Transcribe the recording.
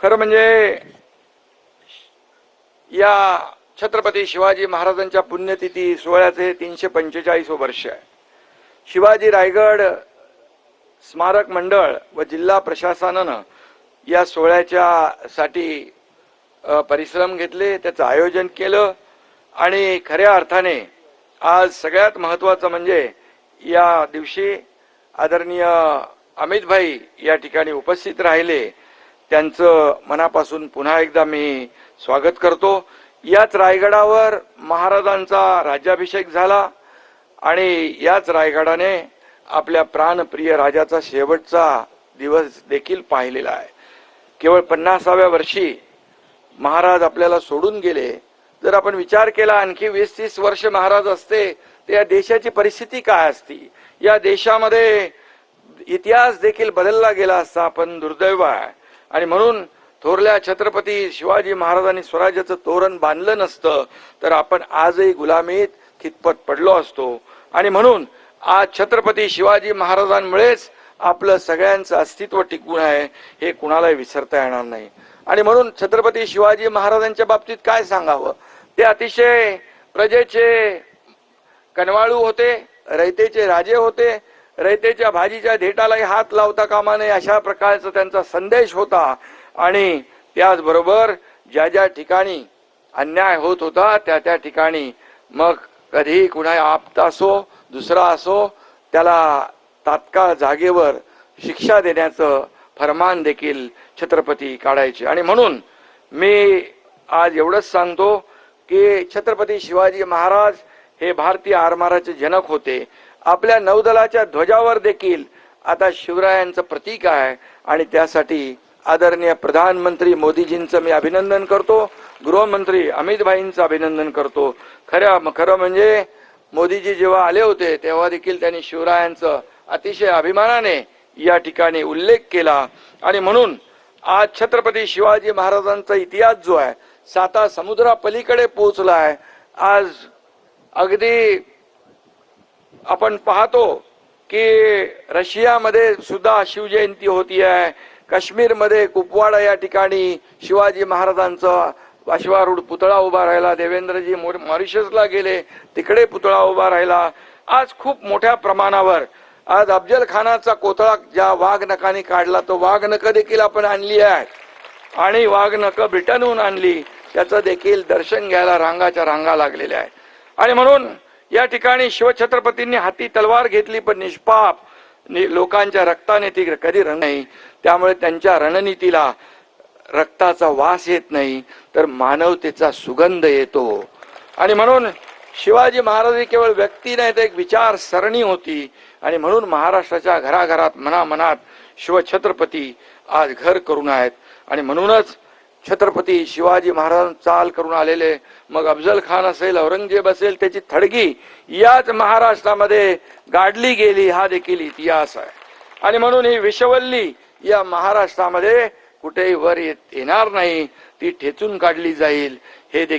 खरं म्हणजे या छत्रपती शिवाजी महाराजांच्या पुण्यतिथी सोहळ्याचे 345 वर्ष आहे. शिवाजी रायगड स्मारक मंडळ व जिल्हा प्रशासनानं या सोहळ्याच्या साठी परिश्रम घेतले, त्याचं आयोजन केलं आणि खऱ्या अर्थाने आज सगळ्यात महत्त्वाचं म्हणजे या दिवशी आदरणीय अमित भाई या ठिकाणी उपस्थित राहिले. त्यांचं मनापासून पुन्हा एकदा मी स्वागत करतो. याच रायगडावर महाराजांचा राज्याभिषेक झाला आणि याच रायगडाने आपल्या प्राणप्रिय राजाचा शेवटचा दिवस देखील पाहिलेला आहे. केवळ 50व्या वर्षी महाराज आपल्याला सोडून गेले. जर आपण विचार केला आणखी 20-30 वर्ष महाराज असते तर या देशाची परिस्थिती काय असती, या देशामध्ये इतिहास देखील बदलला गेला असता. पण दुर्दैव आहे आणि म्हणून थोरल्या छत्रपती शिवाजी महाराजांनी स्वराज्याचं तोरण बांधलं नसतं तर आपण आजही गुलामीत खितपत पडलो असतो. आणि म्हणून आज छत्रपती शिवाजी महाराजांमुळेच आपलं सगळ्यांचं अस्तित्व टिकून आहे, हे कुणालाही विसरता येणार नाही. आणि म्हणून छत्रपती शिवाजी महाराजांच्या बाबतीत काय सांगावं, ते अतिशय प्रजेचे कनवाळू होते, रयतेचे राजे होते. रयतेच्या भाजीच्या धेटालाही हात लावता कामा नये अशा प्रकारचा त्यांचा संदेश होता. आणि त्याचबरोबर ज्या ज्या ठिकाणी अन्याय होत होता त्या त्या ठिकाणी मग कधीही कुणा आप्त असो दुसरा असो त्याला तात्काळ जागेवर शिक्षा देण्याचं फरमान देखील छत्रपती काढायचे. आणि म्हणून मी आज एवढंच सांगतो की छत्रपती शिवाजी महाराज हे भारतीय आरमाराचे जनक होते. आपल्या नौदलाच्या ध्वजावर देखील आता शिवरायांचं प्रतीक आहे आणि त्यासाठी आदरणीय प्रधानमंत्री मोदीजींचं मी अभिनंदन करतो, गृहमंत्री अमित भाईंचं अभिनंदन करतो. खरं म्हणजे मोदीजी जेव्हा आले होते तेव्हा देखील त्यांनी शिवरायांचं अतिशय अभिमानाने या ठिकाणी उल्लेख केला. आणि म्हणून आज छत्रपती शिवाजी महाराजांचा इतिहास जो आहे 7 समुद्रापलीकडे पोहोचला आहे. आज अगदी आपण पाहतो की रशियामध्ये सुद्धा शिवजयंती होती आहे. काश्मीरमध्ये कुपवाडा या ठिकाणी शिवाजी महाराजांचा अश्वारूढ पुतळा उभा राहिला. देवेंद्रजी मॉरिशसला गेले, तिकडे पुतळा उभा राहिला. आज खूप मोठ्या प्रमाणावर आज अफजल खानाचा कोतळा ज्या वाघनखाने काढला तो वाघनख देखील आपण आणली आहे आणि वाघनख ब्रिटनहून आणली. त्याचं देखील दर्शन घ्यायला रांगाच्या रांगा लागलेल्या आहेत. आणि म्हणून या ठिकाणी शिवछत्रपतींनी हाती तलवार घेतली पण निष्पाप लोकांच्या रक्ताने ती कधी नाही. त्यामुळे त्यांच्या रणनीतीला रक्ताचा वास येत नाही तर मानवतेचा सुगंध येतो. आणि म्हणून शिवाजी महाराज केवळ व्यक्ती नाही तर एक विचारसरणी होती. आणि म्हणून महाराष्ट्राच्या घराघरात मनामनात शिवछत्रपती आज घर करून आहेत. आणि म्हणूनच छत्रपती शिवाजी महाराज चाल करून आलेले मग अफजल खान असेल औरंगजेब असेल त्याची थडगी याच महाराष्ट्रामध्ये गाडली गेली, हा देखील इतिहास आहे. आणि म्हणून ही विषवल्ली या महाराष्ट्रामध्ये कुठेही वर येणार नाही, ती ठेचून काढली जाईल हे देखील